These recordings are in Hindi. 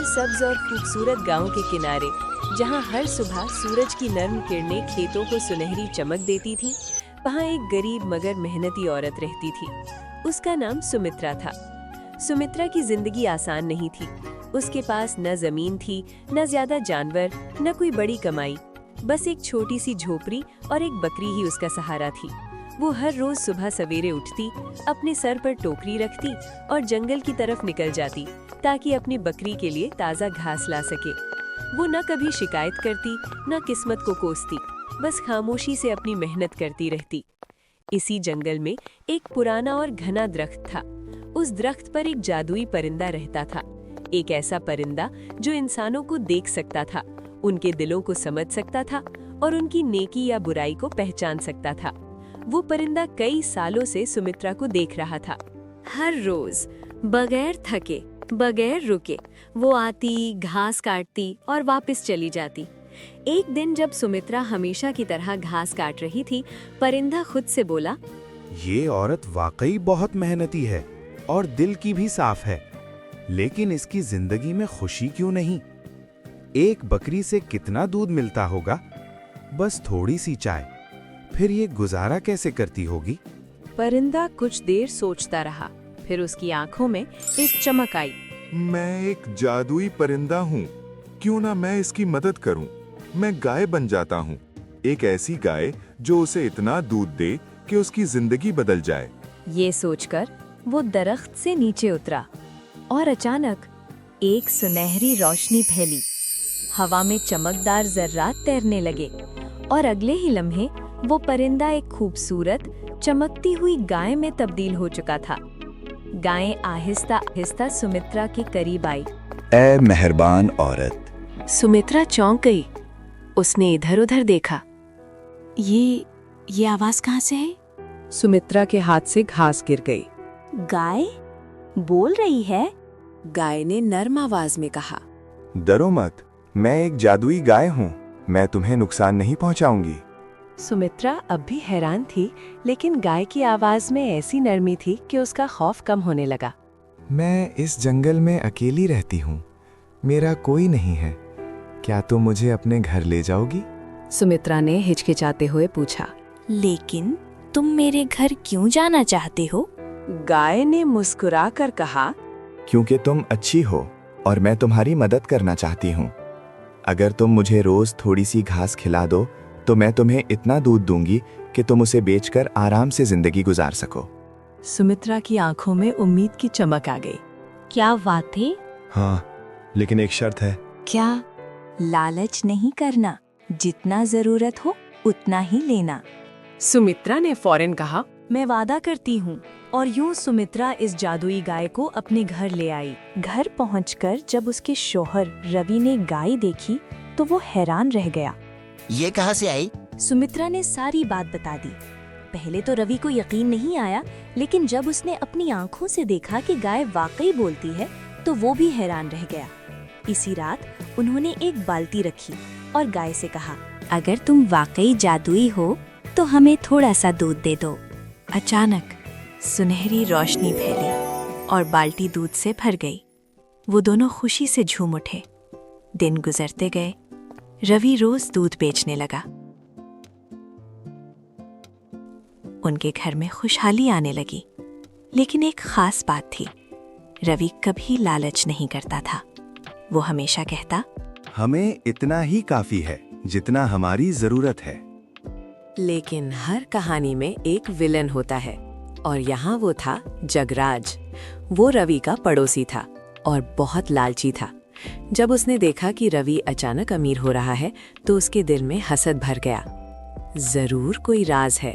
सरसब्ज और खूबसूरत गांव के किनारे, जहां हर सुबह सूरज की नर्म किरणें खेतों को सुनहरी चमक देती थीं, वहां एक गरीब मगर मेहनती औरत रहती थी। उसका नाम सुमित्रा था। सुमित्रा की जिंदगी आसान नहीं थी। उसके पास न जमीन थी, न ज्यादा जानवर, न कोई बड़ी कमाई। बस एक छोटी सी झोपड़ी और एक बकरी ही उसका सहारा थी। वो हर रोज सुबह सवेरे उठती, अपने सर पर टोकरी रखती और जंगल की तरफ निकल जाती ताकि अपनी बकरी के लिए ताज़ा घास ला सके। वो न कभी शिकायत करती, न किस्मत को कोसती, बस खामोशी से अपनी मेहनत करती रहती। इसी जंगल में एक पुराना और घना दरख्त था। उस दरख्त पर एक जादुई परिंदा रहता था। एक ऐसा परिंदा जो इंसानों को देख सकता था, उनके दिलों को समझ सकता था और उनकी नेकी या बुराई को पहचान सकता था। वो परिंदा कई सालों से सुमित्रा को देख रहा था। हर रोज बगैर थके, बगैर रुके वो आती, घास काटती और वापस चली जाती। एक दिन जब सुमित्रा हमेशा की तरह घास काट रही थी, परिंदा खुद से बोला, ये औरत वाकई बहुत मेहनती है और दिल की भी साफ है, लेकिन इसकी जिंदगी में खुशी क्यों नहीं? एक बकरी से कितना दूध मिलता होगा? बस थोड़ी सी चाय, फिर ये गुजारा कैसे करती होगी? परिंदा कुछ देर सोचता रहा, फिर उसकी आंखों में एक चमक आई। मैं एक जादुई परिंदा हूँ, क्यों ना मैं इसकी मदद करूँ। मैं गाय बन जाता हूँ, एक ऐसी गाय जो उसे इतना दूध दे कि उसकी जिंदगी बदल जाए। ये सोचकर वो दरख्त से नीचे उतरा और अचानक एक सुनहरी रोशनी फैली। हवा में चमकदार जर्रात तैरने लगे और अगले ही लम्हे वो परिंदा एक खूबसूरत चमकती हुई गाय में तब्दील हो चुका था। गाय आहिस्ता आहिस्ता सुमित्रा के करीब आई। ऐ मेहरबान औरत। सुमित्रा चौंक गई। उसने इधर-उधर देखा। ये आवाज कहाँ से है? सुमित्रा के हाथ से घास गिर गई। गाय बोल रही है? गाय ने नर्म आवाज में कहा, डरो मत, मैं एक जादुई गाय हूँ, मैं तुम्हें नुकसान नहीं पहुँचाऊंगी। सुमित्रा अब भी हैरान थी, लेकिन गाय की आवाज में ऐसी नरमी थी कि उसका खौफ कम होने लगा। मैं इस जंगल में अकेली रहती हूँ, मेरा कोई नहीं है, क्या तुम मुझे अपने घर ले जाओगी? सुमित्रा ने हिचकिचाते हुए पूछा। लेकिन तुम मेरे घर क्यों जाना चाहते हो? गाय ने मुस्कुराकर कहा, क्योंकि तुम अच्छी हो और मैं तुम्हारी मदद करना चाहती हूँ। अगर तुम मुझे रोज थोड़ी सी घास खिला दो तो मैं तुम्हें इतना दूध दूंगी कि तुम उसे बेचकर आराम से जिंदगी गुजार सको। सुमित्रा की आंखों में उम्मीद की चमक आ गई। क्या बात है? हाँ, लेकिन एक शर्त है। क्या? लालच नहीं करना, जितना जरूरत हो उतना ही लेना। सुमित्रा ने फौरन कहा, मैं वादा करती हूँ। और यूं सुमित्रा इस जादुई गाय को अपने घर ले आई। घर पहुंचकर जब उसके शौहर रवि ने गाय देखी तो वो हैरान रह गया। ये कहाँ से आई? सुमित्रा ने सारी बात बता दी। पहले तो रवि को यकीन नहीं आया, लेकिन जब उसने अपनी आंखों से देखा कि गाय वाकई बोलती है तो वो भी हैरान रह गया। इसी रात उन्होंने एक बाल्टी रखी और गाय से कहा, अगर तुम वाकई जादुई हो तो हमें थोड़ा सा दूध दे दो। अचानक सुनहरी रोशनी फैली और बाल्टी दूध से भर गई। वो दोनों खुशी से झूम उठे। दिन गुजरते गए, रवि रोज दूध बेचने लगा। उनके घर में खुशहाली आने लगी, लेकिन एक खास बात थी, रवि कभी लालच नहीं करता था। वो हमेशा कहता, हमें इतना ही काफी है जितना हमारी जरूरत है। लेकिन हर कहानी में एक विलन होता है, और यहाँ वो था जगराज। वो रवि का पड़ोसी था और बहुत लालची था। जब उसने देखा कि रवि अचानक अमीर हो रहा है तो उसके दिल में हसद भर गया। जरूर कोई राज है।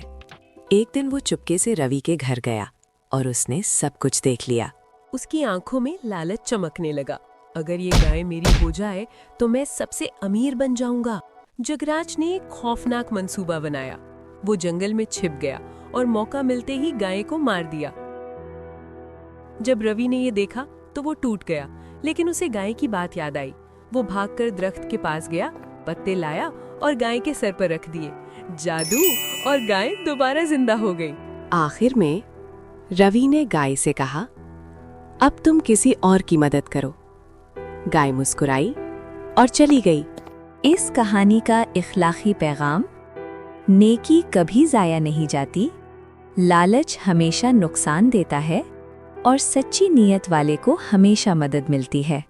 एक दिन वो चुपके से रवि के घर गया और उसने सब कुछ देख लिया। उसकी आंखों में लालच चमकने लगा। अगर ये गाय मेरी हो जाए तो मैं सबसे अमीर बन जाऊंगा। जगराज ने एक खौफनाक मंसूबा बनाया। वो जंगल में छिप गया और मौका मिलते ही गाय को मार दिया। जब रवि ने ये देखा तो वो टूट गया, लेकिन उसे गाय की बात याद आई। वो भागकर दरख्त के पास गया, पत्ते लाया और गाय के सर पर रख दिए। जादू, और गाय दोबारा जिंदा हो गई। आखिर में रवि ने गाय से कहा, अब तुम किसी और की मदद करो। गाय मुस्कुराई और चली गई। इस कहानी का इखलाकी पैगाम: नेकी कभी जाया नहीं जाती, लालच हमेशा नुकसान देता है और सच्ची नीयत वाले को हमेशा मदद मिलती है।